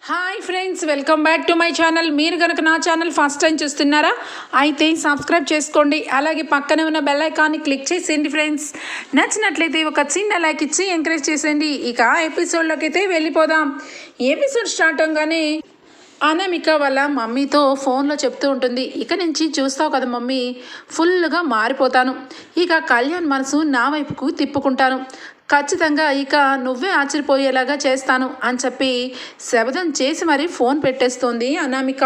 Hi friends, welcome back to my channel. మీరు కనుక నా ఛానల్ ఫస్ట్ టైం చూస్తున్నారా అయితే సబ్స్క్రైబ్ చేసుకోండి. అలాగే పక్కనే ఉన్న బెల్ ఐకాన్ని క్లిక్ చేసేయండి ఫ్రెండ్స్. నచ్చినట్లయితే ఒక చిన్న లైక్ ఇచ్చి ఎంకరేజ్ చేసేయండి. ఇక ఎపిసోడ్లోకి అయితే వెళ్ళిపోదాం. ఎపిసోడ్ స్టార్ట్ అవగానే అనామిక వాళ్ళ మమ్మీతో ఫోన్లో చెప్తూ ఉంటుంది, ఇక నుంచి చూస్తావు కదా మమ్మీ, ఫుల్గా మారిపోతాను. ఇక కళ్యాణ్ మనసు నా వైపుకు తిప్పుకుంటాను. ఖచ్చితంగా ఇక నువ్వే ఆశ్చర్యపోయేలాగా చేస్తాను అని చెప్పి శబదం చేసి మరీ ఫోన్ పెట్టేస్తోంది అనామిక.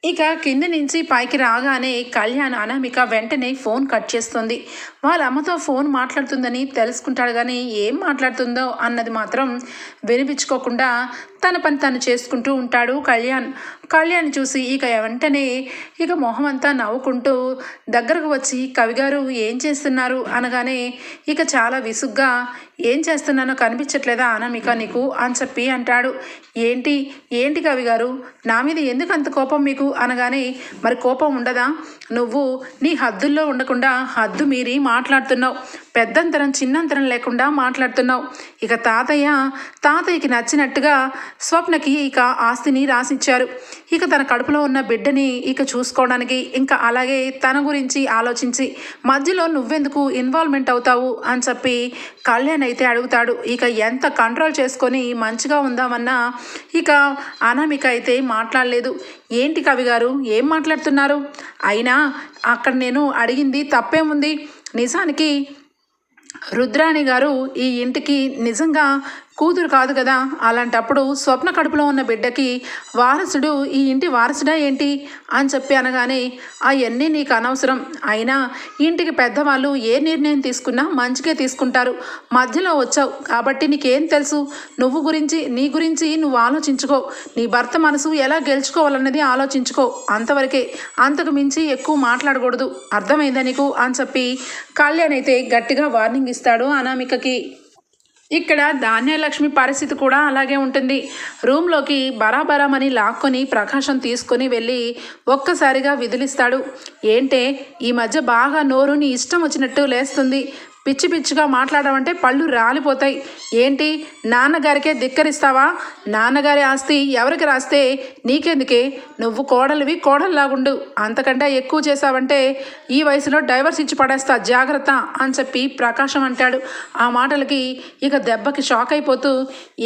ఇక కింద నుంచి పైకి రాగానే కళ్యాణ్ అనామిక వెంటనే ఫోన్ కట్ చేస్తుంది. వాళ్ళ అమ్మతో ఫోన్ మాట్లాడుతుందని తెలుసుకుంటాడు, కానీ ఏం మాట్లాడుతుందో అన్నది మాత్రం వినిపించుకోకుండా తన పని తను చేసుకుంటూ ఉంటాడు కళ్యాణ్ చూసి ఇక వెంటనే ఇక మొహం అంతా నవ్వుకుంటూ దగ్గరకు వచ్చి, కవిగారు ఏం చేస్తున్నారు అనగానే ఇక చాలా విసుగ్గా, ఏం చేస్తున్నానో కనిపించట్లేదా అనామిక నీకు అని చెప్పి అంటాడు. ఏంటి ఏంటి కవిగారు, నా మీద ఎందుకు అంత కోపం మీకు అనగానే, మరి కోపం ఉండదా, నువ్వు నీ హద్దుల్లో ఉండకుండా హద్దు మీరి మాట్లాడుతున్నావు, పెద్దంతరం చిన్నంతరం లేకుండా మాట్లాడుతున్నావు. ఇక తాతయ్యకి నచ్చినట్టుగా స్వప్నకి ఇక ఆస్తిని రాసిచ్చారు. ఇక తన కడుపులో ఉన్న బిడ్డని ఇక చూసుకోవడానికి, ఇంకా అలాగే తన గురించి ఆలోచించి మధ్యలో నువ్వెందుకు ఇన్వాల్వ్మెంట్ అవుతావు అని చెప్పి కళ్యాణ్ అయితే అడుగుతాడు. ఇక ఎంత కంట్రోల్ చేసుకొని మంచిగా ఉందామన్నా ఇక అనామిక అయితే మాట్లాడలేదు. ఏంటి కవి గారు ఏం మాట్లాడుతున్నారు, అయినా అక్కడ నేను అడిగింది తప్పేముంది, నిజానికి రుద్రాణి గారు ఈ ఇంటికి నిజంగా కూతురు కాదు కదా, అలాంటప్పుడు స్వప్న కడుపులో ఉన్న బిడ్డకి వారసుడు ఈ ఇంటి వారసుడా ఏంటి అని చెప్పి అనగానే, అవన్నీ నీకు అనవసరం, అయినా ఇంటికి పెద్దవాళ్ళు ఏ నిర్ణయం తీసుకున్నా మంచిగా తీసుకుంటారు, మధ్యలో వచ్చావు కాబట్టి నీకేం తెలుసు, నీ గురించి నువ్వు ఆలోచించుకో, నీ భర్త మనసు ఎలా గెలుచుకోవాలన్నది ఆలోచించుకో, అంతవరకే, అంతకు మించి ఎక్కువ మాట్లాడకూడదు, అర్థమైందా నీకు అని చెప్పి కళ్యాణ్ అయితే గట్టిగా వార్నింగ్ ఇస్తాడు అనామికకి. ఇక్కడ ధాన్యలక్ష్మి పరిస్థితి కూడా అలాగే ఉంటుంది. రూమ్లోకి బరాబరామని లాక్కొని ప్రకాశం తీసుకొని వెళ్ళి ఒక్కసారిగా విదిలిస్తాడు. ఏంటే ఈ మధ్య బాగా నోరు నీ ఇష్టం వచ్చినట్టు లేస్తుంది, పిచ్చి పిచ్చిగా మాట్లాడమంటే పళ్ళు రాలిపోతాయి, ఏంటి నాన్నగారికే ధిక్కరిస్తావా, నాన్నగారి ఆస్తి ఎవరికి రాస్తే నీకెందుకే, నువ్వు కోడల్లాగుండు, అంతకంటే ఎక్కువ చేసావంటే ఈ వయసులో డైవర్స్ ఇచ్చి పడేస్తా జాగ్రత్త అని చెప్పి ప్రకాశం అంటాడు. ఆ మాటలకి ఇక దెబ్బకి షాక్ అయిపోతూ,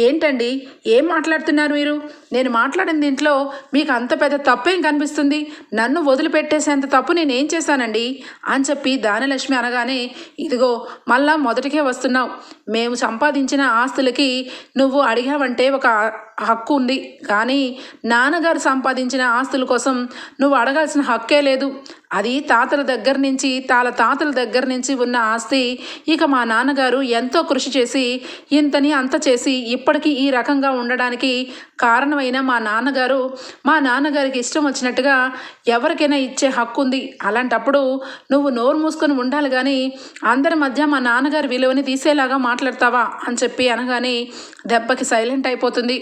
ఏంటండి ఏం మాట్లాడుతున్నారు మీరు, నేను మాట్లాడిన దీంట్లో మీకు అంత పెద్ద తప్పేం కనిపిస్తుంది, నన్ను వదిలిపెట్టేసేంత తప్పు నేనేం చేశానండి అని చెప్పి ధాన్యలక్ష్మి అనగానే, ఇదిగో మళ్ళా మొదటికే వస్తున్నావు, మేము సంపాదించిన ఆస్తులకి నువ్వు అడిగావంటే ఒక హక్కు ఉంది, కానీ నాన్నగారు సంపాదించిన ఆస్తుల కోసం నువ్వు అడగాల్సిన హక్కే లేదు, అది తాతల దగ్గర నుంచి ఉన్న ఆస్తి. ఇక మా నాన్నగారు ఎంతో కృషి చేసి ఇంతని అంత చేసి ఇప్పటికీ ఈ రకంగా ఉండడానికి కారణమైన మా నాన్నగారికి ఇష్టం వచ్చినట్టుగా ఎవరికైనా ఇచ్చే హక్కు ఉంది, అలాంటప్పుడు నువ్వు నోరు మూసుకొని ఉండాలి, కానీ అందరి మధ్య మా నాన్నగారి విలువని తీసేలాగా మాట్లాడతావా అని చెప్పి అనగానే దెబ్బకి సైలెంట్ అయిపోతుంది.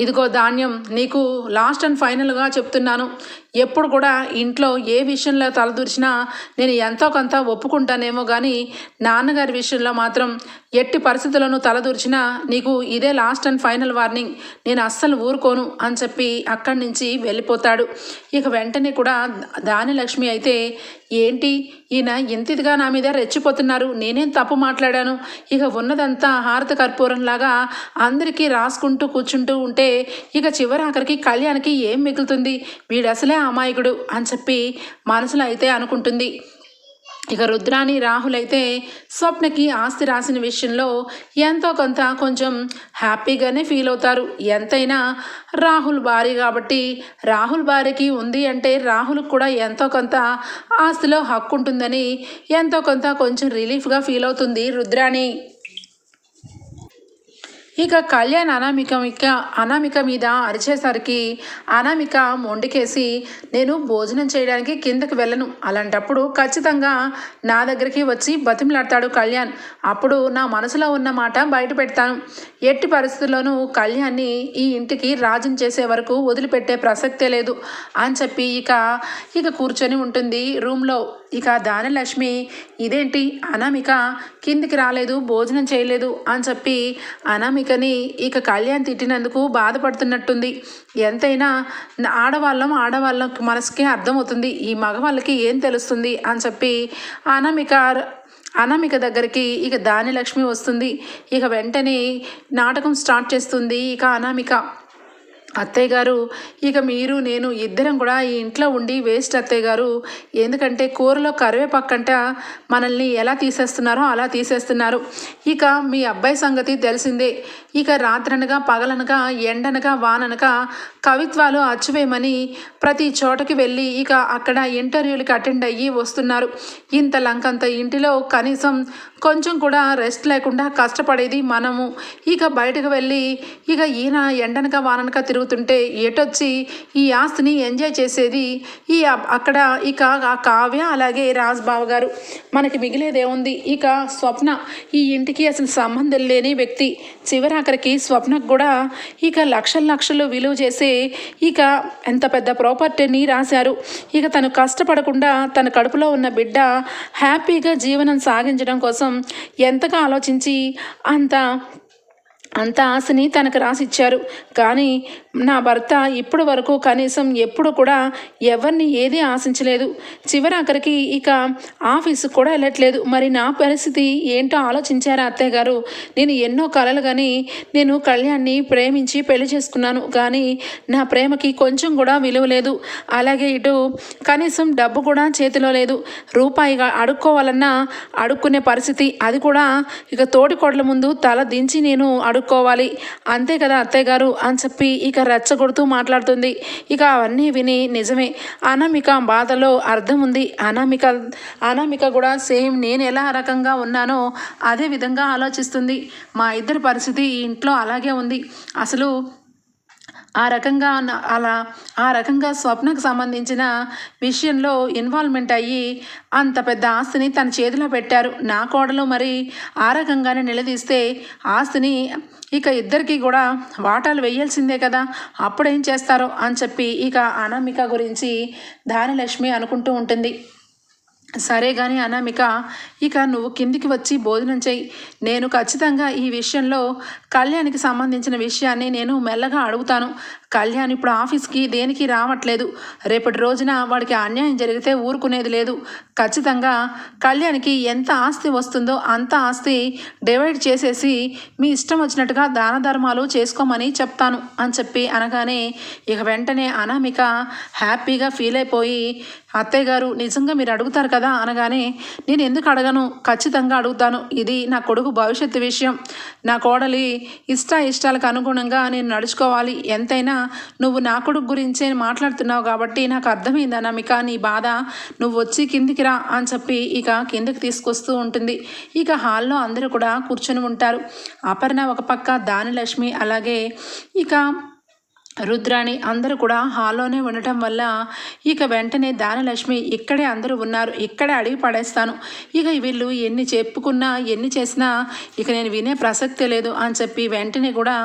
ఇదిగో ధాన్యం, నీకు లాస్ట్ అండ్ ఫైనల్గా చెప్తున్నాను, ఎప్పుడు కూడా ఇంట్లో ఏ విషయంలో తలదూర్చినా నేను ఎంతో కొంత ఒప్పుకుంటానేమో, కానీ నాన్నగారి విషయంలో మాత్రం ఎట్టి పరిస్థితులను తలదూర్చినా నీకు ఇదే లాస్ట్ అండ్ ఫైనల్ వార్నింగ్, నేను అస్సలు ఊరుకోను అని చెప్పి అక్కడి నుంచి వెళ్ళిపోతాడు. ఇక వెంటనే కూడా ధాన్యలక్ష్మి అయితే, ఏంటి ఈయన ఇంతిదిగా నా మీద రెచ్చిపోతున్నారు, నేనేం తప్పు మాట్లాడాను, ఇక ఉన్నదంతా హారత కర్పూరంలాగా అందరికీ రాసుకుంటూ కూర్చుంటూ ఉంటే ఇక చివరి ఆఖరికి కళ్యాణ్కి ఏం మిగులుతుంది, వీడు అసలే అమాయకుడు అని చెప్పి మనసులో అయితే అనుకుంటుంది. ఇక రుద్రాణి రాహుల్ అయితే స్వప్నకి ఆస్తి రాసిన విషయంలో ఎంతో కొంత కొంచెం హ్యాపీగానే ఫీల్ అవుతారు. ఎంతైనా రాహుల్ భార్య కాబట్టి, రాహుల్ భార్యకి ఉంది అంటే రాహుల్కి కూడా ఎంతో కొంత ఆస్తిలో హక్కు ఉంటుందని ఎంతో కొంత కొంచెం రిలీఫ్గా ఫీల్ అవుతుంది రుద్రాణి. ఇక కళ్యాణ్ అనామిక మీద అరిచేసరికి అనామిక మొండికేసి, నేను భోజనం చేయడానికి కిందకి వెళ్ళను, అలాంటప్పుడు ఖచ్చితంగా నా దగ్గరికి వచ్చి బతిమలాడతాడు కళ్యాణ్, అప్పుడు నా మనసులో ఉన్న మాట బయట పెడతాను, ఎట్టి పరిస్థితుల్లోనూ కళ్యాణ్ని ఈ ఇంటికి రాజం చేసే వరకు వదిలిపెట్టే ప్రసక్తే లేదు అని చెప్పి ఇక కూర్చొని ఉంటుంది రూమ్లో. ఇక ధాన్యలక్ష్మి, ఇదేంటి అనామిక కిందికి రాలేదు, భోజనం చేయలేదు అని చెప్పి అనామిక అనామికని ఇక కళ్యాణ్ తిట్టినందుకు బాధపడుతున్నట్టుంది. ఎంతైనా ఆడవాళ్ళ మనసుకే అర్థమవుతుంది, ఈ మగవాళ్ళకి ఏం తెలుస్తుంది అని చెప్పి అనామిక దగ్గరికి ఇక దానిలక్ష్మి వస్తుంది. ఇక వెంటనే నాటకం స్టార్ట్ చేస్తుంది ఇక అనామిక. అత్తయ్య గారు, ఇక మీరు నేను ఇద్దరం కూడా ఈ ఇంట్లో ఉండి వేస్ట్ అత్తయ్య గారు. ఎందుకంటే కూరలో కరివేపక్కంట మనల్ని ఎలా తీసేస్తున్నారో అలా తీసేస్తున్నారు. ఇక మీ అబ్బాయి సంగతి తెలిసిందే. ఇక రాత్రనగా పగలనగా ఎండనగా వాననగా కవిత్వాలు అచ్చువేయమని ప్రతి చోటకి వెళ్ళి ఇక అక్కడ ఇంటర్వ్యూలకి అటెండ్ అయ్యి వస్తున్నారు. ఇంత లంకంత ఇంటిలో కనీసం కొంచెం కూడా రెస్ట్ లేకుండా కష్టపడేది మనము. ఇక బయటకు వెళ్ళి ఇక ఈయన ఎండనక వాననక తిరుగుతుంటే ఎటొచ్చి ఈ ఆస్తిని ఎంజాయ్ చేసేది అక్కడ ఇక ఆ కావ్య అలాగే రాజ్బావ గారు. మనకి మిగిలేదేముంది? ఇక స్వప్న ఈ ఇంటికి అసలు సంబంధం లేని వ్యక్తి. చివరాఖరికి స్వప్నకు కూడా ఇక లక్షలు విలువ చేసే ఇక ఎంత పెద్ద ప్రాపర్టీని రాశారు. ఇక తను కష్టపడకుండా తన కడుపులో ఉన్న బిడ్డ హ్యాపీగా జీవనం సాగించడం కోసం ఎంతగా ఆలోచించి అంత ఆశని తనకు రాసిచ్చారు. కానీ నా భర్త ఇప్పటి వరకు కనీసం ఎప్పుడు కూడా ఎవరిని ఏదీ ఆశించలేదు. చివరాఖరికి ఇక ఆఫీసుకు కూడా వెళ్ళట్లేదు. మరి నా పరిస్థితి ఏంటో ఆలోచించారా అత్తయ్య గారు? నేను ఎన్నో కలలు కానీ నేను కళ్యాణ్ని ప్రేమించి పెళ్లి చేసుకున్నాను. కానీ నా ప్రేమకి కొంచెం కూడా విలువ లేదు. అలాగే ఇటు కనీసం డబ్బు కూడా చేతిలో లేదు. రూపాయిగా అడుక్కోవాలన్నా అడుక్కునే పరిస్థితి, అది కూడా ఇక తోటికోడల ముందు తల దించి నేను అడుక్కోవాలి. అంతే కదా అత్తయ్య గారు అని చెప్పి ఇక రెచ్చగొడుతూ మాట్లాడుతుంది. ఇక అవన్నీ విని నిజమే, అనామిక బాధలో అర్థం ఉంది. అనామిక కూడా సేమ్ నేను ఎలా రకంగా ఉన్నానో అదే విధంగా ఆలోచిస్తుంది. మా ఇద్దరి పరిస్థితి ఈ ఇంట్లో అలాగే ఉంది. అసలు ఆ రకంగా స్వప్నకు సంబంధించిన విషయంలో ఇన్వాల్వ్మెంట్ అయ్యి అంత పెద్ద ఆస్తిని తన చేతిలో పెట్టారు. నా కోడలు మరి ఆ రకంగానే నిలదీస్తే ఆస్తిని ఇక ఇద్దరికి కూడా వాటాలు వేయాల్సిందే కదా, అప్పుడేం చేస్తారో అని చెప్పి ఇక అనామిక గురించి దానిలక్ష్మి అనుకుంటూ ఉంటుంది. సరే కానీ అనామిక, ఇక నువ్వు కిందికి వచ్చి భోజనం చెయ్యి. నేను ఖచ్చితంగా ఈ విషయంలో కళ్యాణ్కి సంబంధించిన విషయాన్ని నేను మెల్లగా అడుగుతాను. కళ్యాణ్ ఇప్పుడు ఆఫీస్కి దేనికి రావట్లేదు. రేపటి రోజున వాడికి అన్యాయం జరిగితే ఊరుకునేది లేదు. ఖచ్చితంగా కళ్యాణ్కి ఎంత ఆస్తి వస్తుందో అంత ఆస్తి డివైడ్ చేసేసి మీ ఇష్టం వచ్చినట్టుగా దాన ధర్మాలు చేసుకోమని చెప్తాను అని చెప్పి అనగానే ఇక వెంటనే అనామిక హ్యాపీగా ఫీల్ అయిపోయి, అత్తయ్య గారు నిజంగా మీరు అడుగుతారు కదా అనగానే, నేను ఎందుకు అడగను, ఖచ్చితంగా అడుగుతాను. ఇది నా కొడుకు భవిష్యత్తు విషయం. నా కోడలి ఇష్టాలకు అనుగుణంగా నేను నడుచుకోవాలి. ఎంతైనా నువ్వు నా కొడుకు గురించే మాట్లాడుతున్నావు కాబట్టి నాకు అర్థమైంది అనామిక నీ బాధ. నువ్వు వచ్చి కిందికి రా అని చెప్పి ఇక కిందికి తీసుకొస్తూ ఉంటుంది. ఇక హాల్లో అందరూ కూడా కూర్చొని ఉంటారు. అపర్ణ ఒక పక్క, దానిలక్ష్మి అలాగే ఇక రుద్రాణి అందరూ కూడా హాల్లోనే ఉండటం వల్ల ఇక వెంటనే దానలక్ష్మి ఇక్కడే అందరూ ఉన్నారు, ఇక్కడే అడిగి పడేస్తాను. ఇక వీళ్ళు ఎన్ని చెప్పుకున్నా ఎన్ని చేసినా ఇక నేను వినే ప్రసక్తే లేదు అని చెప్పి వెంటనే కూడా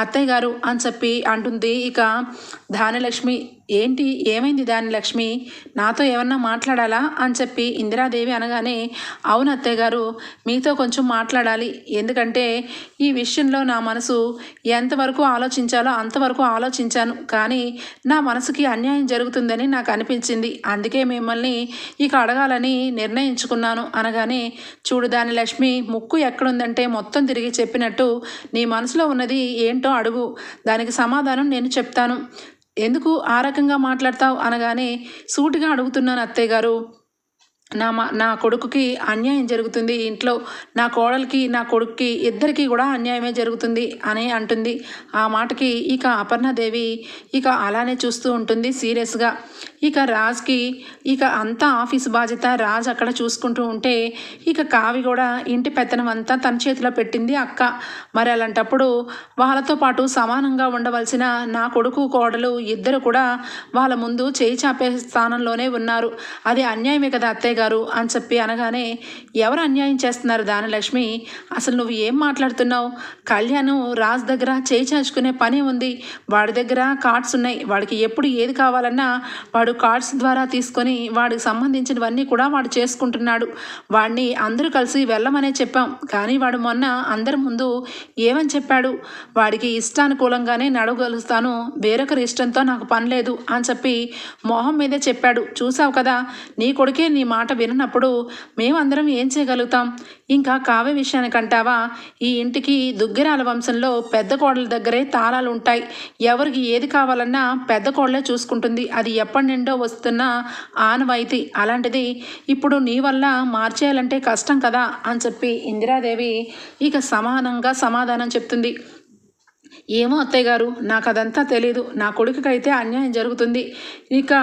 అత్తయ్య గారు అని చెప్పి అంటుంది ఇక దానలక్ష్మి. ఏంటి, ఏమైంది దానిలక్ష్మి, నాతో ఏమన్నా మాట్లాడాలా అని చెప్పి ఇందిరాదేవి అనగానే, అవును అత్తయ్య గారు, మీతో కొంచెం మాట్లాడాలి. ఎందుకంటే ఈ విషయంలో నా మనసు ఎంతవరకు ఆలోచించాలో అంతవరకు ఆలోచించాను. కానీ నా మనసుకి అన్యాయం జరుగుతుందని నాకు అనిపించింది. అందుకే మిమ్మల్ని ఇక అడగాలని నిర్ణయించుకున్నాను అనగానే, చూడు దానిలక్ష్మి, ముక్కు ఎక్కడుందంటే మొత్తం తిరిగి చెప్పినట్టు నీ మనసులో ఉన్నది ఏంటో అడుగు, దానికి సమాధానం నేను చెప్తాను. ఎందుకు ఆ రకంగా మాట్లాడతావు అనగానే, సూటిగా అడుగుతున్నాను అత్తయ్య గారు, నా కొడుకుకి అన్యాయం జరుగుతుంది ఇంట్లో. నా కోడలికి నా కొడుక్కి ఇద్దరికీ కూడా అన్యాయమే జరుగుతుంది అని అంటుంది. ఆ మాటకి ఇక అపర్ణాదేవి ఇక అలానే చూస్తూ ఉంటుంది సీరియస్గా. ఇక రాజ్కి ఇక అంతా ఆఫీసు బాధ్యత రాజ్ అక్కడ చూసుకుంటూ ఉంటే ఇక కావి కూడా ఇంటి పెత్తనం అంతా తన చేతిలో పెట్టింది అక్క. మరి అలాంటప్పుడు వాళ్ళతో పాటు సమానంగా ఉండవలసిన నా కొడుకు కోడలు ఇద్దరు కూడా వాళ్ళ ముందు చేయి చాపే స్థానంలోనే ఉన్నారు. అది అన్యాయమే కదా అత్తయ్య గారు అని చెప్పి అనగానే, ఎవరు అన్యాయం చేస్తున్నారు దానలక్ష్మి, అసలు నువ్వు ఏం మాట్లాడుతున్నావు? కళ్యాణ్ రాజ్ దగ్గర చేయి చాచుకునే పని ఉంది, వాడి దగ్గర కార్డ్స్ ఉన్నాయి, వాడికి ఎప్పుడు ఏది కావాలన్నా వాడు కార్డ్స్ ద్వారా తీసుకొని వాడికి సంబంధించినవన్నీ కూడా వాడు చేసుకుంటున్నాడు. వాడిని అందరూ కలిసి వెళ్ళమనే చెప్పాం, కానీ వాడు మొన్న అందరి ముందు ఏమని చెప్పాడు? వాడికి ఇష్టానుకూలంగానే నడవగలుగుతాను, వేరొకరి ఇష్టంతో నాకు పని లేదు అని చెప్పి మొహం మీదే చెప్పాడు. చూసావు కదా, నీ కొడుకే నీ మాట విననప్పుడు మేమందరం ఏం చేయగలుగుతాం? ఇంకా కావ్య విషయానికంటావా, ఈ ఇంటికి దుగ్గిరాల వంశంలో పెద్ద కోడల దగ్గరే తాళాలు ఉంటాయి, ఎవరికి ఏది కావాలన్నా పెద్ద కోడలే చూసుకుంటుంది, అది ఎప్పటి నుండో వస్తున్న ఆనవాయితీ. అలాంటిది ఇప్పుడు నీ వల్ల మార్చేయాలంటే కష్టం కదా అని చెప్పి ఇందిరాదేవి ఇక సమాధానం చెప్తుంది. ఏమో అత్తయ్య గారు, నాకు అదంతా తెలీదు, నా కొడుకుకైతే అన్యాయం జరుగుతుంది, ఇక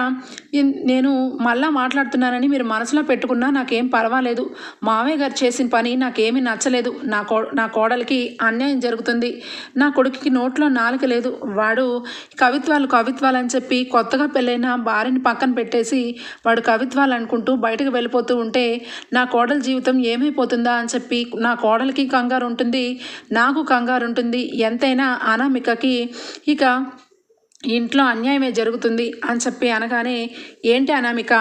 నేను మళ్ళా మాట్లాడుతున్నానని మీరు మనసులో పెట్టుకున్నా నాకేం పర్వాలేదు, మావయ్య గారు చేసిన పని నాకేమీ నచ్చలేదు, నా కోడలికి అన్యాయం జరుగుతుంది, నా కొడుకుకి నోట్లో నాలుక లేదు, వాడు కవిత్వాలు అని చెప్పి కొత్తగా పెళ్ళైన భార్యని పక్కన పెట్టేసి వాడు కవిత్వాలు అనుకుంటూ బయటకు వెళ్ళిపోతూ ఉంటే నా కోడలి జీవితం ఏమైపోతుందా అని చెప్పి నా కోడలికి కంగారు ఉంటుంది, నాకు కంగారు ఉంటుంది. ఎంతైనా అనామికకి ఇక ఇంట్లో అన్యాయమే జరుగుతుంది అని చెప్పి అనగానే, ఏంటి అనామిక,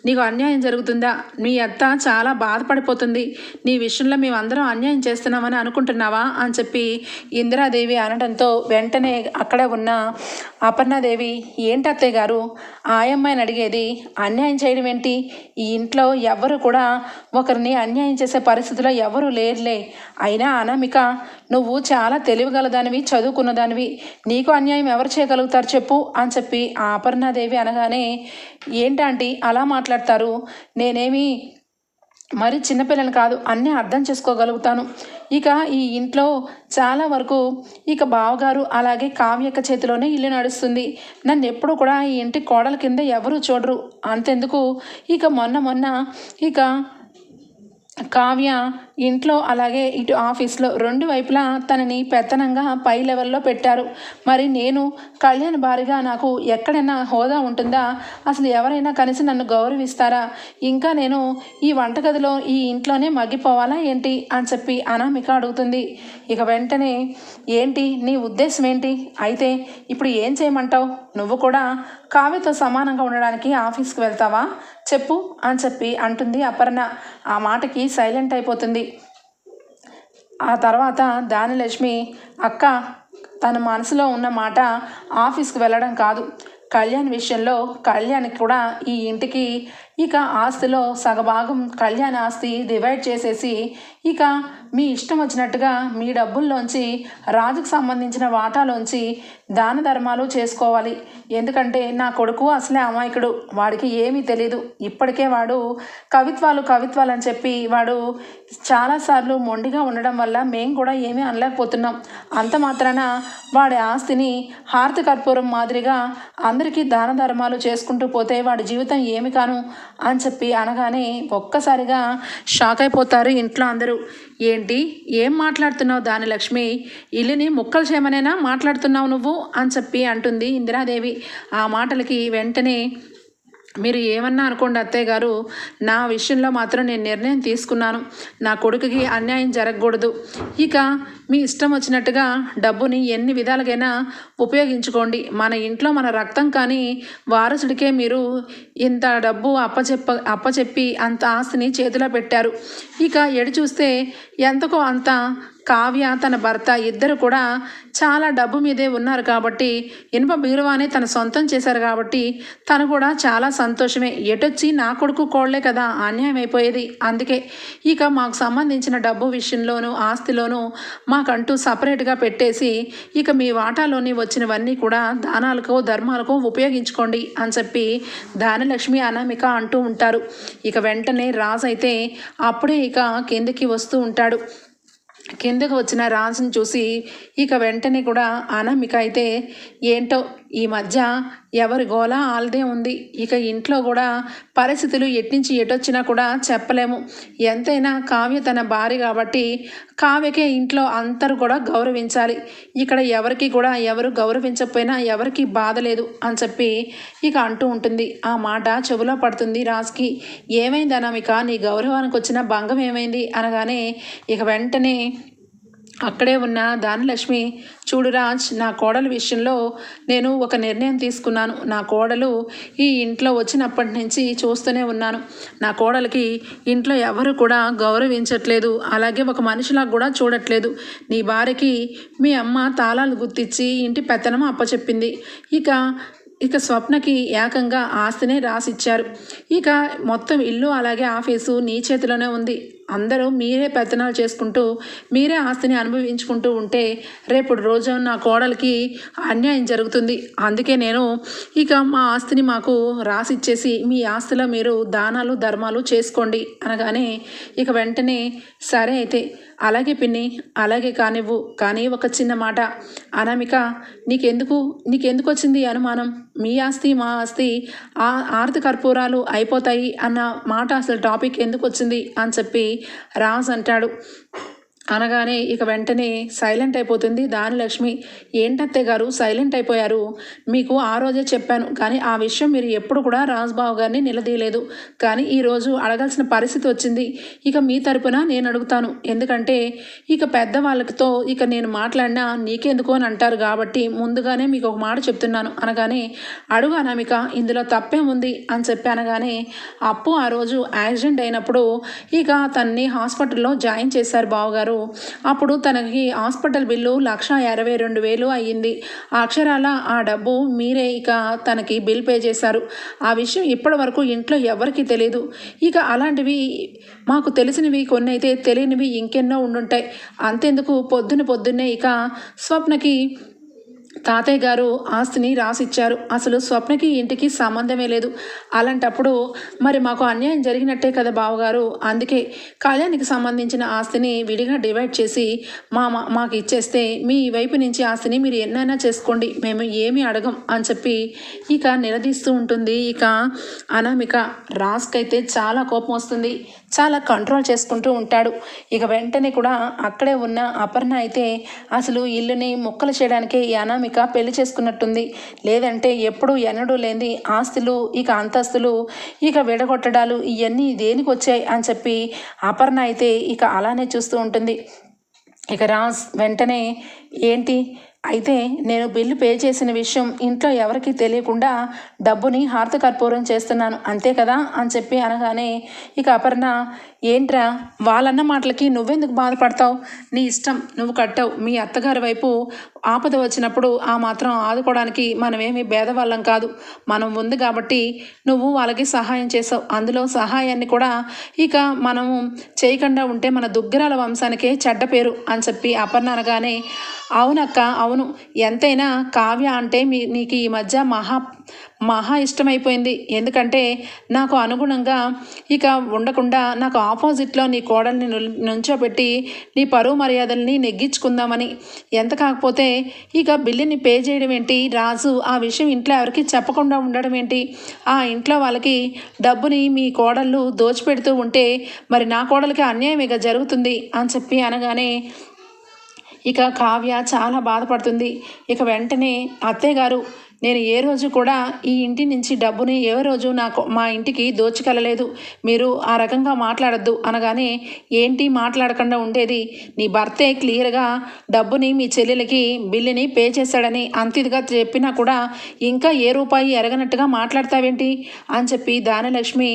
నీకు అన్యాయం జరుగుతుందా? మీ అత్త చాలా బాధపడిపోతుంది, నీ విషయంలో మేమందరం అన్యాయం చేస్తున్నామని అనుకుంటున్నావా అని చెప్పి ఇందిరాదేవి అనడంతో వెంటనే అక్కడే ఉన్న అపర్ణాదేవి, ఏంటి అత్తయ్య గారు ఆయమ్మాయిని అడిగేది, అన్యాయం చేయడం ఏంటి? ఈ ఇంట్లో ఎవ్వరు కూడా ఒకరిని అన్యాయం చేసే పరిస్థితిలో ఎవరూ లేరులే. అయినా అనామిక, నువ్వు చాలా తెలివిగలదానివి, చదువుకున్నదానివి, నీకు అన్యాయం ఎవరు చేయగలుగుతారు చెప్పు అని చెప్పి ఆ అపర్ణాదేవి అనగానే, ఏంటంటే అలా మాట్లాడతారు, నేనేమి మరి చిన్నపిల్లని కాదు, అన్నీ అర్థం చేసుకోగలుగుతాను. ఇక ఈ ఇంట్లో చాలా వరకు ఇక బావగారు అలాగే కావ్యక్క చేతిలోనే ఇల్లు నడుస్తుంది, నన్ను ఎప్పుడు కూడా ఈ ఇంటి కోడల కింద ఎవరూ చూడరు. అంతెందుకు, ఇక మొన్న ఇక కావ్య ఇంట్లో అలాగే ఇటు ఆఫీస్లో రెండు వైపులా తనని పెత్తనంగా పై లెవెల్లో పెట్టారు. మరి నేను కళ్యాణ్ భారీగా నాకు ఎక్కడైనా హోదా ఉంటుందా? అసలు ఎవరైనా కనీసం నన్ను గౌరవిస్తారా? ఇంకా నేను ఈ వంటగదిలో ఈ ఇంట్లోనే మగ్గిపోవాలా ఏంటి అని చెప్పి అనామిక అడుగుతుంది. ఇక వెంటనే, ఏంటి నీ ఉద్దేశం ఏంటి? అయితే ఇప్పుడు ఏం చేయమంటావు? నువ్వు కూడా కావ్యతో సమానంగా ఉండడానికి ఆఫీస్కి వెళ్తావా చెప్పు అని చెప్పి అంటుంది అపర్ణ. ఆ మాటకి సైలెంట్ అయిపోతుంది. ఆ తర్వాత దానిలక్ష్మి, అక్క, తన మనసులో ఉన్న మాట ఆఫీస్కి వెళ్ళడం కాదు, కళ్యాణ్ విషయంలో కళ్యాణ్కి కూడా ఈ ఇంటికి ఇక ఆస్తిలో సగభాగం కళ్యాణ్ ఆస్తి డివైడ్ చేసేసి ఇక మీ ఇష్టం వచ్చినట్టుగా మీ డబ్బుల్లోంచి రాజుకు సంబంధించిన వాటాలోంచి దాన ధర్మాలు చేసుకోవాలి. ఎందుకంటే నా కొడుకు అసలే అమాయకుడు, వాడికి ఏమీ తెలీదు. ఇప్పటికే వాడు కవిత్వాలు అని చెప్పి వాడు చాలాసార్లు మొండిగా ఉండడం వల్ల మేము కూడా ఏమీ అనలేకపోతున్నాం. అంత మాత్రాన వాడి ఆస్తిని హారతి కర్పూరం మాదిరిగా అందరికీ దాన ధర్మాలు చేసుకుంటూ పోతే వాడి జీవితం ఏమి కాను అని చెప్పి అనగానే ఒక్కసారిగా షాక్ అయిపోతారు ఇంట్లో అందరూ. ఏంటి, ఏం మాట్లాడుతున్నావు దానిలక్ష్మి? ఇల్లుని ముక్కలు చేయమనేనా మాట్లాడుతున్నావు నువ్వు అని చెప్పి అంటుంది ఇందిరాదేవి. ఆ మాటలకి వెంటనే, మీరు ఏమన్నా అనుకోండి అత్తయ్య గారు, నా విషయంలో మాత్రం నేను నిర్ణయం తీసుకున్నాను, నా కొడుకుకి అన్యాయం జరగకూడదు. ఇక మీ ఇష్టం వచ్చినట్టుగా డబ్బుని ఎన్ని విధాలుగైనా ఉపయోగించుకోండి. మన ఇంట్లో మన రక్తం కానీ వారసుడికే మీరు ఇంత డబ్బు అప్పచెప్పి అంత ఆస్తిని చేతిలో పెట్టారు. ఇక ఎడు చూస్తే ఎంతకో అంత కావ్య తన భర్త ఇద్దరు కూడా చాలా డబ్బు మీదే ఉన్నారు కాబట్టి, ఇనుప బీరువానే తన సొంతం చేశారు కాబట్టి తను కూడా చాలా సంతోషమే. ఎటొచ్చి నా కొడుకు కోళ్లే కదా అన్యాయం అయిపోయేది. అందుకే ఇక మాకు సంబంధించిన డబ్బు విషయంలోనూ ఆస్తిలోనూ మాకంటూ సపరేట్గా పెట్టేసి ఇక మీ వాటాలోని వచ్చినవన్నీ కూడా దానాలకు ధర్మాలకు ఉపయోగించుకోండి అని చెప్పి దానలక్ష్మి అనామిక అంటూ ఉంటారు. ఇక వెంటనే రాజు అయితే అప్పుడే ఇక కిందికి వస్తూ ఉంటాడు. కిందకు వచ్చిన రాజుని చూసి ఇక వెంటనే కూడా అనామిక అయితే ఏంటో ఈ మధ్య ఎవరి గోల ఆల్దే ఉంది. ఇక ఇంట్లో కూడా పరిస్థితులు ఎట్నుంచి ఎటొచ్చినా కూడా చెప్పలేము. ఎంతైనా కావ్య తన భార్య కాబట్టి కావ్యకే ఇంట్లో అందరూ కూడా గౌరవించాలి. ఇక్కడ ఎవరికి కూడా ఎవరు గౌరవించకపోయినా ఎవరికి బాధ లేదు అని చెప్పి ఇక అంటూ ఉంటుంది. ఆ మాట చెవిలో పడుతుంది రాజుకి. ఏమైంది అనామిక, నీ గౌరవానికి వచ్చిన భంగం ఏమైంది అనగానే ఇక వెంటనే అక్కడే ఉన్న ధనలక్ష్మి, చూడు రాజ్, నా కోడల విషయంలో నేను ఒక నిర్ణయం తీసుకున్నాను. నా కోడలు ఈ ఇంట్లో వచ్చినప్పటి నుంచి చూస్తూనే ఉన్నాను. నా కోడలికి ఇంట్లో ఎవరు కూడా గౌరవించట్లేదు, అలాగే ఒక మనిషిలా కూడా చూడట్లేదు. నీ భార్యకి మీ అమ్మ తాళాలు గుర్తిచ్చి ఇంటి పెత్తనం అప్పచెప్పింది. ఇక స్వప్నకి ఏకంగా ఆస్తినే రాసిచ్చారు. ఇక మొత్తం ఇల్లు అలాగే ఆఫీసు నీ చేతిలోనే ఉంది. అందరూ మీరే పెత్తనాలు చేసుకుంటూ మీరే ఆస్తిని అనుభవించుకుంటూ ఉంటే రేపు రోజు నా కోడలికి అన్యాయం జరుగుతుంది. అందుకే నేను ఇక మా ఆస్తిని మాకు రాసిచ్చేసి మీ ఆస్తిలో మీరు దానాలు ధర్మాలు చేసుకోండి అనగానే ఇక వెంటనే సరే అయితే అలాగే పిన్ని, అలాగే కానివ్వు. కానీ ఒక చిన్న మాట అనామిక, నీకెందుకు వచ్చింది అనుమానం? మీ ఆస్తి మా ఆస్తి ఆర్తి కర్పూరాలు అయిపోతాయి అన్న మాట అసలు టాపిక్ ఎందుకు వచ్చింది అని చెప్పి రాజ్ అంటాడు. అనగానే ఇక వెంటనే సైలెంట్ అయిపోతుంది ధనలక్ష్మి. ఏంటత్తయ్య గారు సైలెంట్ అయిపోయారు? మీకు ఆ రోజే చెప్పాను, కానీ ఆ విషయం మీరు ఎప్పుడు కూడా రాజ్బాబు గారిని నిలదీయలేదు. కానీ ఈరోజు అడగాల్సిన పరిస్థితి వచ్చింది. ఇక మీ తరపున నేను అడుగుతాను. ఎందుకంటే ఇక పెద్దవాళ్ళతో ఇక నేను మాట్లాడినా నీకెందుకు అని అంటారు కాబట్టి ముందుగానే మీకు ఒక మాట చెప్తున్నాను అనగానే అడుగు అనామిక, ఇందులో తప్పేముంది అని చెప్పి అనగానే అప్పు ఆ రోజు యాక్సిడెంట్ అయినప్పుడు ఇక తనని హాస్పిటల్లో జాయిన్ చేశారు బావగారు. అప్పుడు తనకి హాస్పిటల్ బిల్లు 1,62,000 అయ్యింది. ఆ అక్షరాల ఆ డబ్బు మీరే ఇక తనకి బిల్ పే చేశారు. ఆ విషయం ఇప్పటి వరకు ఇంట్లో ఎవరికి తెలియదు. ఇక అలాంటివి మాకు తెలిసినవి కొన్ని అయితే తెలియనివి ఇంకెన్నో ఉండుంటాయి. అంతెందుకు పొద్దున్నే ఇక స్వప్నకి తాతయ్య గారు ఆస్తిని రాసిచ్చారు. అసలు స్వప్నకి ఇంటికి సంబంధమే లేదు. అలాంటప్పుడు మరి మాకు అన్యాయం జరిగినట్టే కదా బావగారు. అందుకే కళ్యాణ్కి సంబంధించిన ఆస్తిని విడిగా డివైడ్ చేసి మాకు ఇచ్చేస్తే మీ వైపు నుంచి ఆస్తిని మీరు ఎన్నైనా చేసుకోండి, మేము ఏమీ అడగం అని చెప్పి ఇక నిలదీస్తూ ఉంటుంది. ఇక అనామిక. రాజ్కైతే చాలా కోపం వస్తుంది. చాలా కంట్రోల్ చేసుకుంటూ ఉంటాడు. ఇక వెంటనే కూడా అక్కడే ఉన్న అపర్ణ అయితే అసలు ఇల్లుని ముక్కలు చేయడానికే ఈ అనామిక పెళ్లి చేసుకున్నట్టుంది. లేదంటే ఎప్పుడు ఎన్నడూ లేని ఆస్తులు ఇక అంతస్తులు ఇక విడగొట్టడాలు ఇవన్నీ దేనికి వచ్చాయి అని చెప్పి అపర్ణ అయితే ఇక అలానే చూస్తూ ఉంటుంది. ఇక రాజ్ వెంటనే ఏంటి అయితే నేను బిల్లు పే చేసిన విషయం ఇంట్లో ఎవరికి తెలియకుండా డబ్బుని హారతి కర్పూరం చేస్తున్నాను అంతే కదా అని చెప్పి అనగానే ఇక అపర్ణ ఏంట్రా వాళ్ళన్న మాటలకి నువ్వెందుకు బాధపడతావు? నీ ఇష్టం, నువ్వు కట్టావు. మీ అత్తగారి వైపు ఆపద వచ్చినప్పుడు ఆ మాత్రం ఆదుకోవడానికి మనమేమి భేదవాళ్ళం కాదు. మనం ఉంది కాబట్టి నువ్వు వాళ్ళకి సహాయం చేసావు. అందులో సహాయాన్ని కూడా ఇక మనము చేయకుండా ఉంటే మన దుగ్గిరాల వంశానికే చెడ్డ పేరు అని చెప్పి అపర్ణ అనగానే అవునక్క అవును, ఎంతైనా కావ్య అంటే నీకు ఈ మధ్య మహా ఇష్టమైపోయింది. ఎందుకంటే నాకు అనుగుణంగా ఇక ఉండకుండా నాకు ఆపోజిట్లో నీ కోడల్ని నుంచోబెట్టి నీ పరువు మర్యాదల్ని నెగ్గించుకుందామని. ఎంత కాకపోతే ఇక బిల్లుని పే చేయడం ఏంటి రాజు, ఆ విషయం ఇంట్లో ఎవరికి చెప్పకుండా ఉండడం ఏంటి? ఆ ఇంట్లో వాళ్ళకి డబ్బుని మీ కోడళ్ళు దోచిపెడుతూ ఉంటే మరి నా కోడలికి అన్యాయం ఇక జరుగుతుంది అని చెప్పి అనగానే ఇక కావ్య చాలా బాధపడుతుంది. ఇక వెంటనే అత్తయ్య గారు, నేను ఏ రోజు కూడా ఈ ఇంటి నుంచి డబ్బుని ఏ రోజు మా ఇంటికి దోచుకెళ్ళలేదు. మీరు ఆ రకంగా మాట్లాడద్దు అనగానే ఏంటి మాట్లాడకుండా ఉండేది? నీ భర్తే క్లియర్గా డబ్బుని మీ చెల్లెలకి బిల్లుని పే చేశాడని అంతిదిగా చెప్పినా కూడా ఇంకా ఏ రూపాయి ఎరగనట్టుగా మాట్లాడతావేంటి అని చెప్పి ధనలక్ష్మి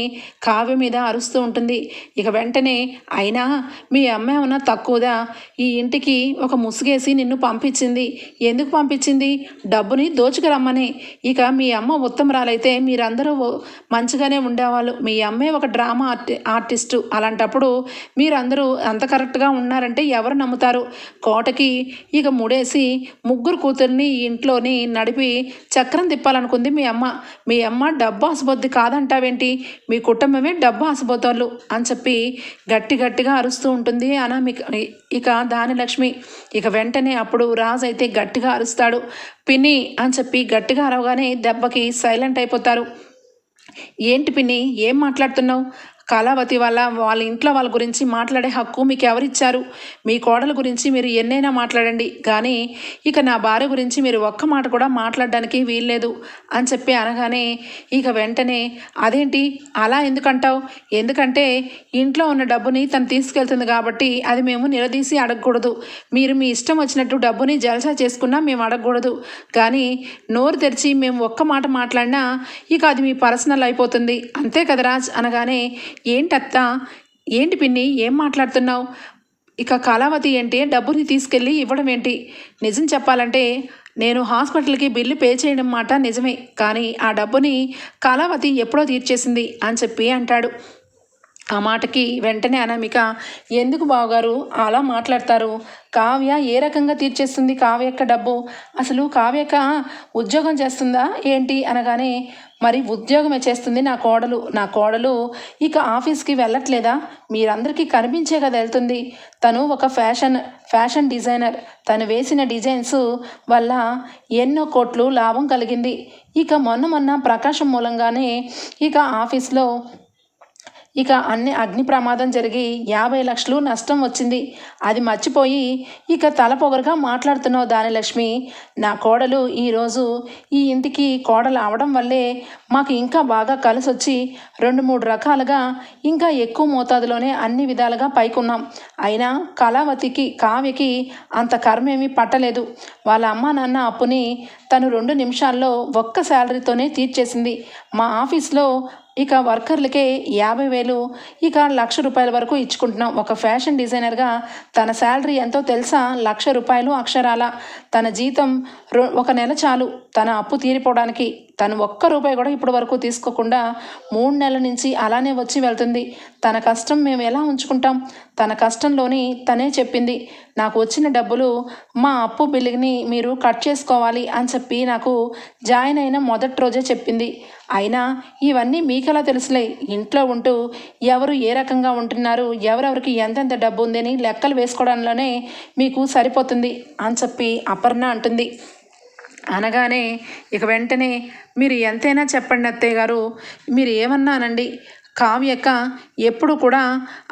కావ్య మీద అరుస్తూ ఉంటుంది. ఇక వెంటనే అయినా మీ అమ్మ ఏమన్నా తక్కువదా? ఈ ఇంటికి ఒక ముసుగేసి నిన్ను పంపించింది. ఎందుకు పంపించింది? డబ్బుని దోచుకురమ్మని అమ్మనే. ఇక మీ అమ్మ ఉత్తమరాలైతే మీరందరూ మంచిగానే ఉండేవాళ్ళు. మీ అమ్మే ఒక డ్రామా ఆర్టిస్టు. అలాంటప్పుడు మీరందరూ అంత కరెక్ట్గా ఉన్నారంటే ఎవరు నమ్ముతారు? కోటకి ఇక ముడేసి ముగ్గురు కూతుర్ని ఇంట్లోని నడిపి చక్రం తిప్పాలనుకుంది మీ అమ్మ. మీ అమ్మ డబ్బు ఆసుబొద్ది కాదంటావేంటి? మీ కుటుంబమే డబ్బు ఆసుబోతోళ్ళు అని చెప్పి గట్టిగా అరుస్తూ ఉంటుంది అనామిక. ఇక దానిలక్ష్మి ఇక వెంటనే అప్పుడు రాజు అయితే గట్టిగా అరుస్తాడు. పిన్ని అని చెప్పి గట్టిగా అరవగానే దెబ్బకి సైలెంట్ అయిపోతారు. ఏంటి పిన్ని, ఏం మాట్లాడుతున్నావు? కళావతి వాళ్ళ ఇంట్లో వాళ్ళ గురించి మాట్లాడే హక్కు మీకు ఎవరిచ్చారు? మీ కోడల గురించి మీరు ఎన్నైనా మాట్లాడండి, కానీ ఇక నా భార్య గురించి మీరు ఒక్క మాట కూడా మాట్లాడడానికి వీల్లేదు అని చెప్పి అనగానే ఇక వెంటనే అదేంటి అలా ఎందుకంటావు? ఎందుకంటే ఇంట్లో ఉన్న డబ్బుని తను తీసుకెళ్తుంది కాబట్టి అది మేము నిలదీసి అడగకూడదు. మీరు మీ ఇష్టం వచ్చినట్టు డబ్బుని జల్సా చేసుకున్నా మేము అడగకూడదు, కానీ నోరు తెరిచి మేము ఒక్క మాట మాట్లాడినా ఇక అది మీ పర్సనల్ అయిపోతుంది, అంతే కదా రాజ్ అనగానే ఏంటత్తా, ఏంటి పిన్ని, ఏం మాట్లాడుతున్నావు? ఇక కళావతి ఏంటి డబ్బుని తీసుకెళ్ళి ఇవ్వడం ఏంటి? నిజం చెప్పాలంటే నేను హాస్పిటల్కి బిల్లు పే చేయడం మాట నిజమే, కానీ ఆ డబ్బుని కళావతి ఎప్పుడో తీర్చేసింది అని చెప్పి అంటాడు. ఆ మాటకి వెంటనే అనామిక, ఎందుకు బావగారు అలా మాట్లాడతారు? కావ్య ఏ రకంగా తీర్చేస్తుంది కావ్యక్క డబ్బు? అసలు కావ్యక్క ఉద్యోగం చేస్తుందా ఏంటి అనగానే, మరి ఉద్యోగమే చేస్తుంది నా కోడలు ఇక ఆఫీస్కి వెళ్ళట్లేదా? మీరందరికీ కనిపించే కదా వెళ్తుంది. తను ఒక ఫ్యాషన్ డిజైనర్. తను వేసిన డిజైన్స్ వల్ల ఎన్నో కోట్లు లాభం కలిగింది. ఇక మొన్న ప్రకాశం మూలంగానే ఇక ఆఫీస్లో ఇక అగ్ని ప్రమాదం జరిగి 50 లక్షలు నష్టం వచ్చింది. అది మర్చిపోయి ఇక తలపొగరుగా మాట్లాడుతున్నావు దానిలక్ష్మి. నా కోడలు ఈరోజు ఈ ఇంటికి కోడలు అవడం వల్లే మాకు ఇంకా బాగా కలిసి వచ్చి 2-3 రకాలుగా ఇంకా ఎక్కువ మోతాదులోనే అన్ని విధాలుగా పైకున్నాం. అయినా కావ్యకి అంత కర్మేమీ పట్టలేదు. వాళ్ళ అమ్మ నాన్న అప్పుని తను 2 నిమిషాల్లో ఒక్క శాలరీతోనే తీర్చేసింది. మా ఆఫీస్లో ఇక వర్కర్లకే 50,000 ఇక 1,00,000 రూపాయల వరకు ఇచ్చుకుంటున్నాం. ఒక ఫ్యాషన్ డిజైనర్గా తన శాలరీ ఎంతో తెలుసా? 1,00,000 రూపాయలు అక్షరాల. తన జీతం ఒక నెల చాలు తన అప్పు తీరిపోవడానికి. తను ఒక్క రూపాయి కూడా ఇప్పటి వరకు తీసుకోకుండా 3 నెలల నుంచి అలానే వచ్చి వెళ్తుంది. తన కష్టం మేము ఎలా ఉంచుకుంటాం? తన కష్టంలోని తనే చెప్పింది, నాకు వచ్చిన డబ్బులు మా అప్పు బిల్లుని మీరు కట్ చేసుకోవాలి అని చెప్పి నాకు జాయిన్ అయిన మొదటి రోజే చెప్పింది. అయినా ఇవన్నీ మీకెలా తెలుసులే? ఇంట్లో ఉంటూ ఎవరు ఏ రకంగా ఉంటున్నారు, ఎవరెవరికి ఎంతెంత డబ్బు ఉందని లెక్కలు వేసుకోవడంలోనే మీకు సరిపోతుంది అని చెప్పి అపర్ణ అంటుంది. అనగానే ఇక వెంటనే, మీరు ఎంతైనా చెప్పండి అత్తయ్య గారు, మీరు ఏమన్నానండి, కావ్యక్క ఎప్పుడు కూడా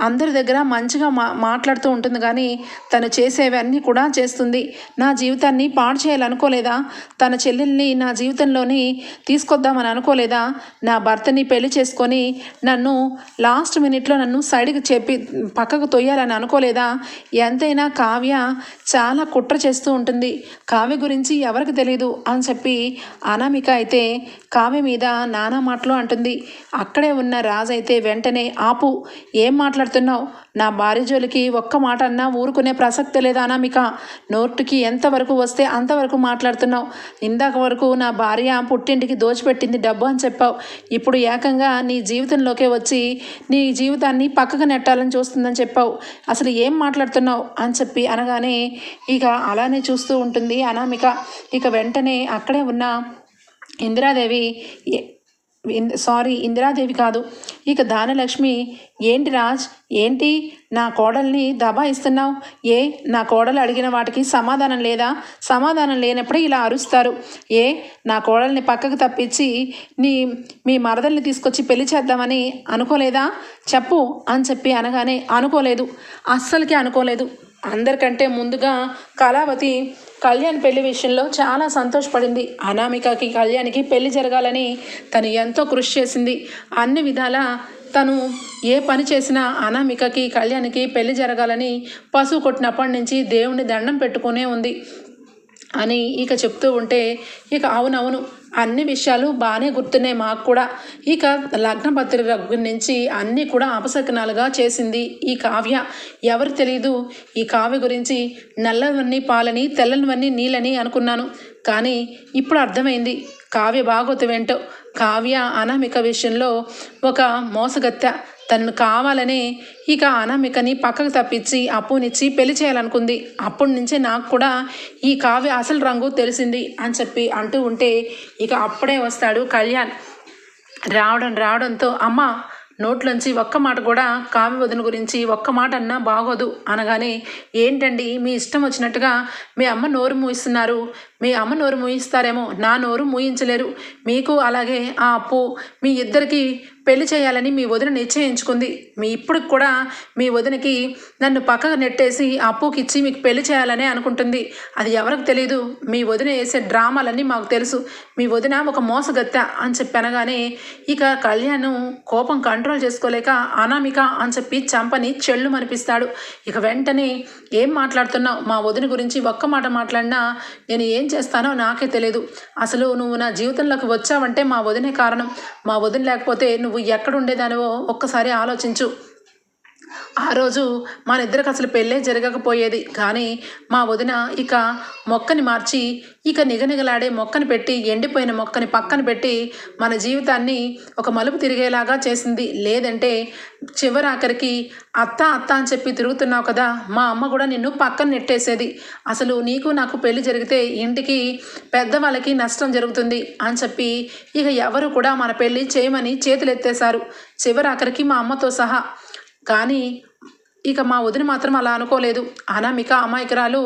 అందరి దగ్గర మంచిగా మాట్లాడుతూ ఉంటుంది, కానీ తను చేసేవన్నీ కూడా చేస్తుంది. నా జీవితాన్ని పాడు చేయాలనుకోలేదా? తన చెల్లెల్ని నా జీవితంలోని తీసుకొద్దామని అనుకోలేదా? నా భర్తని పెళ్లి చేసుకొని నన్ను లాస్ట్ మినిట్లో నన్ను సైడ్కి చెప్పి పక్కకు తొయ్యాలని అనుకోలేదా? ఎంతైనా కావ్య చాలా కుట్ర చేస్తూ ఉంటుంది. కావ్య గురించి ఎవరికి తెలియదు అని చెప్పి అనామిక అయితే కావ్య మీద నానా మాటలు అంటుంది. అక్కడే ఉన్న రాజు అయితే వెంటనే, ఆపు, ఏం మాట్లాడుతున్నావు? నా భార్య జోలికి ఒక్క మాట అన్నా ఊరుకునే ప్రసక్తి లేదా అనామిక? నోటుకి ఎంతవరకు వస్తే అంతవరకు మాట్లాడుతున్నావు. ఇందాక వరకు నా భార్య పుట్టింటికి దోచిపెట్టింది డబ్బు అని చెప్పావు. ఇప్పుడు ఏకంగా నీ జీవితంలోకే వచ్చి నీ జీవితాన్ని పక్కకు నెట్టాలని చూస్తుందని చెప్పావు. అసలు ఏం మాట్లాడుతున్నావు అని చెప్పి అనగానే ఇక అలానే చూస్తూ ఉంటుంది అనామిక. ఇక వెంటనే అక్కడే ఉన్న ఇందిరాదేవి కాదు, ఇక దానలక్ష్మి, ఏంటి రాజ్, ఏంటి నా కోడల్ని దబాయిస్తున్నావు? నా కోడలు అడిగిన వాటికి సమాధానం లేదా? సమాధానం లేనప్పుడే ఇలా అరుస్తారు. నా కోడల్ని పక్కకు తప్పించి మీ మరదల్ని తీసుకొచ్చి పెళ్లి చేద్దామని అనుకోలేదా? చెప్పు అని చెప్పి అనగానే, అనుకోలేదు, అస్సలకి అనుకోలేదు. అందరికంటే ముందుగా కళావతి కళ్యాణ్ పెళ్లి విషయంలో చాలా సంతోషపడింది. అనామికకి కళ్యాణ్కి పెళ్లి జరగాలని తను ఎంతో కృషి చేసింది. అన్ని విధాలా తను ఏ పని చేసినా అనామికకి కళ్యాణ్కి పెళ్లి జరగాలని పశువు కొట్టినప్పటి నుంచి దేవుని దండం పెట్టుకునే ఉంది అని ఇక చెప్తూ ఉంటే, ఇక అవునవును, అన్ని విషయాలు బాగానే గుర్తున్నాయి మాకు కూడా. ఇక లగ్నపత్రిక నుంచి అన్నీ కూడా అపశకనాలుగా చేసింది ఈ కావ్య. ఎవరు తెలీదు ఈ కావ్య గురించి? నల్లవన్నీ పాలని తెల్లనివన్నీ నీళ్ళని అనుకున్నాను, కానీ ఇప్పుడు అర్థమైంది కావ్య భాగవతం ఏంటో. కావ్య అనామిక విషయంలో ఒక మోసగత్తె. తనను కావాలనే ఇక అనామికని పక్కకు తప్పించి అప్పునిచ్చి పెళ్లి చేయాలనుకుంది. అప్పటి నుంచే నాకు కూడా ఈ కావ్య అసలు రంగు తెలిసింది అని చెప్పి అంటూ ఉంటే ఇక అప్పుడే వస్తాడు కళ్యాణ్. రావడంతో అమ్మ నోట్లోంచి ఒక్క మాట కూడా కావ్య వదిన గురించి ఒక్క మాట అన్నా బాగోదు అనగానే, ఏంటండి మీ ఇష్టం వచ్చినట్టుగా మీ అమ్మ నోరు మూయిస్తున్నారు, మీ అమ్మ నోరు మూయిస్తారేమో, నా నోరు మూయించలేరు. మీకు అలాగే ఆ అప్పు మీ ఇద్దరికి పెళ్లి చేయాలని మీ వదిన నిశ్చయించుకుంది. ఇప్పుడు కూడా మీ వదినకి నన్ను పక్కకు నెట్టేసి అప్పుకి ఇచ్చి మీకు పెళ్లి చేయాలనే అనుకుంటుంది. అది ఎవరికి తెలియదు. మీ వదిన వేసే డ్రామాలన్నీ మాకు తెలుసు. మీ వదిన ఒక మోసగత్తె అని చెప్పి అనగానే ఇక కళ్యాణ్ కోపం కంట్రోల్ చేసుకోలేక అనామిక అని చెప్పి చంపని చెల్లు మనిపిస్తాడు. ఇక వెంటనే ఏం మాట్లాడుతున్నావు, మా వదిన గురించి ఒక్క మాట మాట్లాడినా నేను ఏం చేస్తానో నాకే తెలియదు. అసలు నువ్వు నా జీవితంలోకి వచ్చావంటే మా వదినే కారణం. మా వదిన లేకపోతే నువ్వు ఎక్కడ ఉండేదానివో ఒక్కసారి ఆలోచించు. ఆ రోజు మన ఇద్దరికి అసలు పెళ్ళే జరగకపోయేది. కానీ మా వదిన ఇక మొక్కని మార్చి ఇక నిగనిగలాడే మొక్కని పెట్టి, ఎండిపోయిన మొక్కని పక్కన పెట్టి మన జీవితాన్ని ఒక మలుపు తిరిగేలాగా చేసింది. లేదంటే చివరాఖరికి అత్త అని చెప్పి తిరుగుతున్నావు కదా, మా అమ్మ కూడా నిన్ను పక్కన నెట్టేసేది. అసలు నీకు నాకు పెళ్లి జరిగితే ఇంటికి పెద్దవాళ్ళకి నష్టం జరుగుతుంది అని చెప్పి ఇక ఎవరు కూడా మన పెళ్ళి చేయమని చేతులెత్తేశారు, చివరాఖరికి మా అమ్మతో సహా. కానీ ఇక మా వదిన మాత్రం అలా అనుకోలేదు. అనామిక అమాయకురాలు.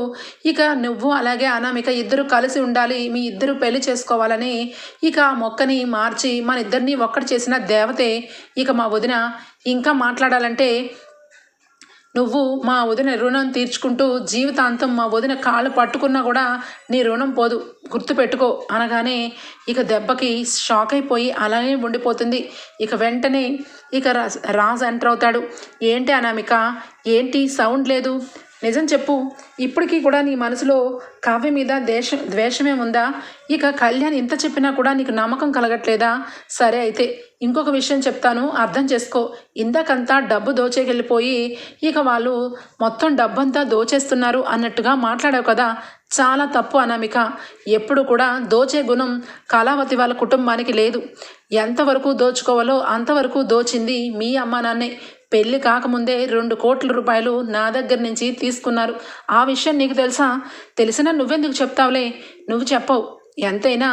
ఇక నువ్వు అలాగే అనామిక ఇద్దరు కలిసి ఉండాలి, మీ ఇద్దరు పెళ్లి చేసుకోవాలని ఇక మొక్కని మార్చి మన ఇద్దరిని ఒక్కటి చేసిన దేవతే ఇక మా వదిన. ఇంకా మాట్లాడాలంటే నువ్వు మా వదిన రుణం తీర్చుకుంటూ జీవితాంతం మా వదిన కాళ్ళు పట్టుకున్నా కూడా నీ రుణం పోదు, గుర్తుపెట్టుకో అనగానే ఇక దెబ్బకి షాక్ అయిపోయి అలాగే ఉండిపోతుంది. ఇక వెంటనే ఇక రాజు ఎంటర్ అవుతాడు. ఏంటి అనామిక, ఏంటి సౌండ్ లేదు, నిజం చెప్పు. ఇప్పటికీ కూడా నీ మనసులో కావ్య మీద ద్వేషమే ఉందా? ఇక కళ్యాణ్ ఇంత చెప్పినా కూడా నీకు నమ్మకం కలగట్లేదా? సరే అయితే ఇంకొక విషయం చెప్తాను, అర్థం చేసుకో. ఇందాకంతా డబ్బు దోచేకెళ్ళిపోయి ఇక వాళ్ళు మొత్తం డబ్బంతా దోచేస్తున్నారు అన్నట్టుగా మాట్లాడావు కదా, చాలా తప్పు అనామిక. ఎప్పుడు కూడా దోచే గుణం కళావతి వాళ్ళ కుటుంబానికి లేదు. ఎంతవరకు దోచుకోవాలో అంతవరకు దోచింది మీ అమ్మ నాన్నే. పెళ్ళి కాకముందే 2 కోట్ల రూపాయలు నా దగ్గర నుంచి తీసుకున్నారు. ఆ విషయం నీకు తెలుసా? తెలిసినా నువ్వెందుకు చెప్తావులే, నువ్వు చెప్పవు. ఎంతైనా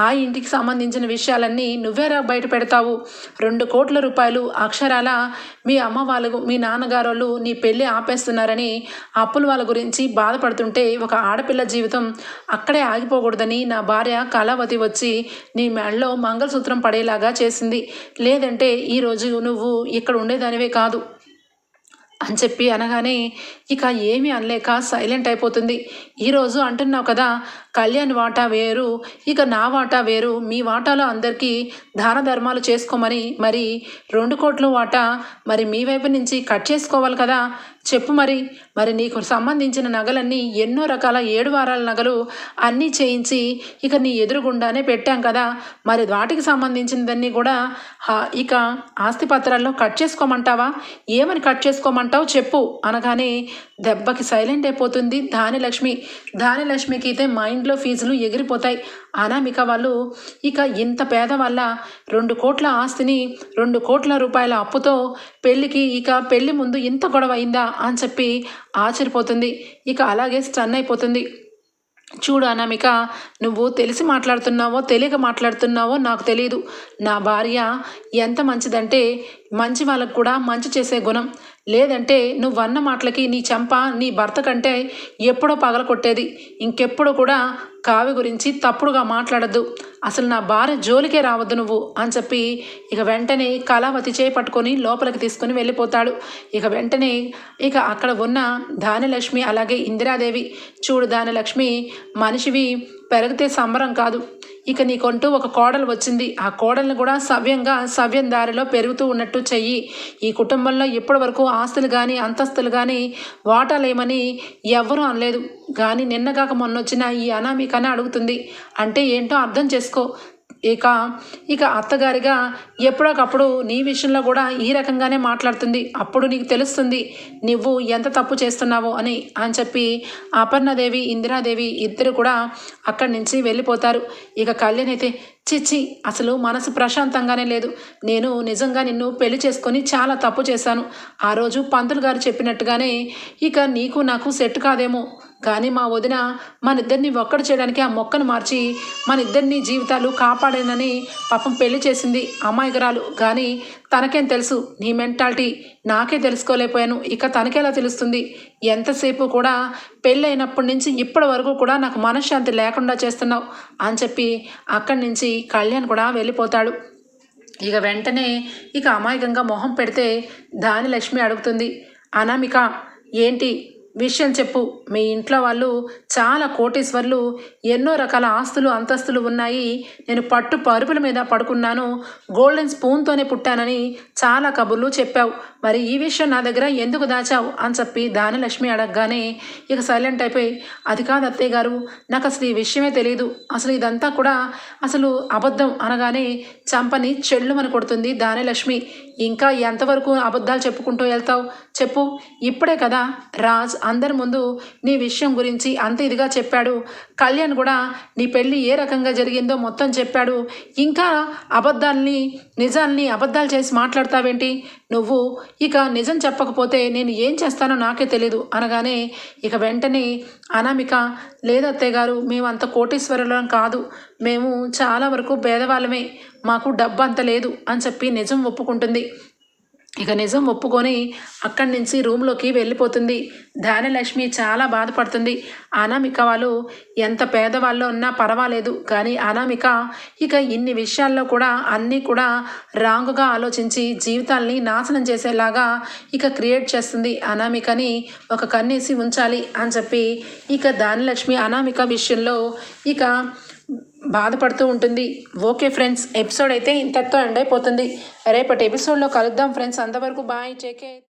ఆ ఇంటికి సంబంధించిన విషయాలన్నీ నువ్వేరా బయట పెడతావు. 2 కోట్ల రూపాయలు అక్షరాల మీ అమ్మ వాళ్ళు మీ నాన్నగారు నీ పెళ్ళి ఆపేస్తున్నారని అప్పుల వాళ్ళ గురించి బాధపడుతుంటే ఒక ఆడపిల్ల జీవితం అక్కడే ఆగిపోకూడదని నా భార్య కళావతి వచ్చి నీ మెడలో మంగళసూత్రం పడేలాగా చేసింది. లేదంటే ఈరోజు నువ్వు ఇక్కడ ఉండేదానివే కాదు అని చెప్పి అనగానే ఇక ఏమీ అనలేక సైలెంట్ అయిపోతుంది. ఈరోజు అంటున్నావు కదా, కళ్యాణ్ వాటా వేరు, ఇక నా వాటా వేరు, మీ వాటాలో అందరికీ దాన ధర్మాలు చేసుకోమని మరి 2 కోట్ల వాటా మరి మీ వైపు నుంచి కట్ చేసుకోవాలి కదా. చెప్పు మరి నీకు సంబంధించిన నగలన్నీ ఎన్నో రకాల 7 వారాల నగలు అన్నీ చేయించి ఇక నీ ఎదురుగుండానే పెట్టాం కదా, మరి వాటికి సంబంధించినదన్నీ కూడా ఇక ఆస్తి పత్రాల్లో కట్ చేసుకోమంటావా? ఏమని కట్ చేసుకోమంటావు చెప్పు అనగానే దెబ్బకి సైలెంట్ అయిపోతుంది ధాన్యలక్ష్మికి అయితే మైండ్లో ఫీజులు ఎగిరిపోతాయి. అనామిక వాళ్ళు ఇక ఇంత పేద వల్ల 2 కోట్ల ఆస్తిని 2 కోట్ల రూపాయల అప్పుతో పెళ్ళికి ఇక పెళ్ళి ముందు ఇంత గొడవ అయిందా అని చెప్పి ఆశ్చర్యపోతుంది. ఇక అలాగే స్టన్ అయిపోతుంది. చూడు అనామిక, నువ్వు తెలిసి మాట్లాడుతున్నావో తెలియక మాట్లాడుతున్నావో నాకు తెలియదు. నా భార్య ఎంత మంచిదంటే మంచి వాళ్ళకు కూడా మంచి చేసే గుణం. లేదంటే నువ్వన్న మాటలకి నీ చెంప నీ భర్త కంటే ఎప్పుడో పగల కొట్టేది. ఇంకెప్పుడు కూడా కావ్య గురించి తప్పుడుగా మాట్లాడద్దు, అసలు నా భార్య జోలికే రావద్దు నువ్వు అని చెప్పి ఇక వెంటనే కళావతి చేపట్టుకొని లోపలికి తీసుకుని వెళ్ళిపోతాడు. ఇక వెంటనే ఇక అక్కడ ఉన్న ధాన్యలక్ష్మి అలాగే ఇందిరాదేవి, చూడు ధాన్యలక్ష్మి, మనిషివి పెరిగితే సంబరం కాదు, ఇక నీకంటూ ఒక కోడలు వచ్చింది. ఆ కోడల్ని కూడా సవ్యం దారిలో పెరుగుతూ ఉన్నట్టు చెయ్యి. ఈ కుటుంబంలో ఇప్పటి వరకు ఆస్తులు కానీ అంతస్తులు కానీ వాటాలేమని ఎవ్వరూ అనలేదు. కానీ నిన్నగాక మొన్నొచ్చిన ఈ అనామికని అడుగుతుంది. అంటే ఏంటో అర్థం చేసుకో. ఇక ఇక అత్తగారిగా ఎప్పుడొకప్పుడు నీ విషయంలో కూడా ఈ రకంగానే మాట్లాడుతుంది. అప్పుడు నీకు తెలుస్తుంది నువ్వు ఎంత తప్పు చేస్తున్నావో అని చెప్పి అపర్ణదేవి ఇందిరాదేవి ఇద్దరు కూడా అక్కడి నుంచి వెళ్ళిపోతారు. ఇక కళ్యాణ్ అయితే చిచ్చి అసలు మనసు ప్రశాంతంగానే లేదు. నేను నిజంగా నిన్ను పెళ్లి చేసుకొని చాలా తప్పు చేశాను. ఆ రోజు పంతులు గారు చెప్పినట్టుగానే ఇక నీకు నాకు సెట్ కాదేమో, కానీ మా వదిన మనిద్దరిని ఒక్కడు చేయడానికి ఆ మొక్కను మార్చి మనిద్దరిని జీవితాలు కాపాడేనని పాపం పెళ్లి చేసింది అమాయకురాలు. కానీ తనకేం తెలుసు నీ మెంటాలిటీ, నాకే తెలుసుకోలేకపోయాను, ఇక తనకెలా తెలుస్తుంది? ఎంతసేపు కూడా పెళ్ళైనప్పటి నుంచి ఇప్పటి వరకు కూడా నాకు మనశ్శాంతి లేకుండా చేస్తున్నావు అని చెప్పి అక్కడి నుంచి కళ్యాణ్ కూడా వెళ్ళిపోతాడు. ఇక వెంటనే ఇక అమాయకంగా మొహం పెడితే దానిలక్ష్మి అడుగుతుంది, అనామిక ఏంటి విషయం చెప్పు. మీ ఇంట్లో వాళ్ళు చాలా కోటీశ్వర్లు, ఎన్నో రకాల ఆస్తులు అంతస్తులు ఉన్నాయి. నేను పట్టు పరుపుల మీద పడుకున్నాను, గోల్డెన్ స్పూన్తోనే పుట్టానని చాలా కబుర్లు చెప్పావు. మరి ఈ విషయం నా దగ్గర ఎందుకు దాచావు అని చెప్పి దానిలక్ష్మి అడగగానే ఇక సైలెంట్ అయిపోయి, అది కాదు అత్తయ్య గారు, నాకు అసలు ఈ విషయమే తెలియదు. అసలు ఇదంతా కూడా అసలు అబద్ధం అనగానే చంపని చెల్లుమని కొడుతుంది దానిలక్ష్మి. ఇంకా ఎంతవరకు అబద్ధాలు చెప్పుకుంటూ వెళ్తావు చెప్పు. ఇప్పుడే కదా రాజ్ అందరి ముందు నీ విషయం గురించి అంత ఇదిగా చెప్పాడు. కళ్యాణ్ కూడా నీ పెళ్ళి ఏ రకంగా జరిగిందో మొత్తం చెప్పాడు. ఇంకా నిజాల్ని అబద్ధాలు చేసి మాట్లాడతావేంటి నువ్వు? ఇక నిజం చెప్పకపోతే నేను ఏం చేస్తానో నాకే తెలీదు అనగానే ఇక వెంటనే అనామిక, లేదత్తయ్య గారు, మేము అంత కోటీశ్వరులం కాదు, మేము చాలా వరకు పేదవాళ్ళమే, మాకు డబ్బు అంత లేదు అని చెప్పి నిజం ఒప్పుకుంటుంది. ఇక నిజం ఒప్పుకొని అక్కడి నుంచి రూమ్లోకి వెళ్ళిపోతుంది. ధాన్యలక్ష్మి చాలా బాధపడుతుంది. అనామిక వాళ్ళు ఎంత పేదవాళ్ళు ఉన్నా పర్వాలేదు, కానీ అనామిక ఇక ఇన్ని విషయాల్లో కూడా అన్నీ కూడా రాంగుగా ఆలోచించి జీవితాల్ని నాశనం చేసేలాగా ఇక క్రియేట్ చేస్తుంది. అనామికని ఒక కన్నేసి ఉంచాలి అని చెప్పి ఇక ధాన్యలక్ష్మి అనామిక విషయంలో ఇక బాధపడుతూ ఉంటుంది. ఓకే ఫ్రెండ్స్, ఎపిసోడ్ అయితే ఇంతటితో ఎండ్ అయిపోతుంది. రేపటి ఎపిసోడ్లో కలుద్దాం ఫ్రెండ్స్. అంతవరకు బాయ్, టేక్ కేర్.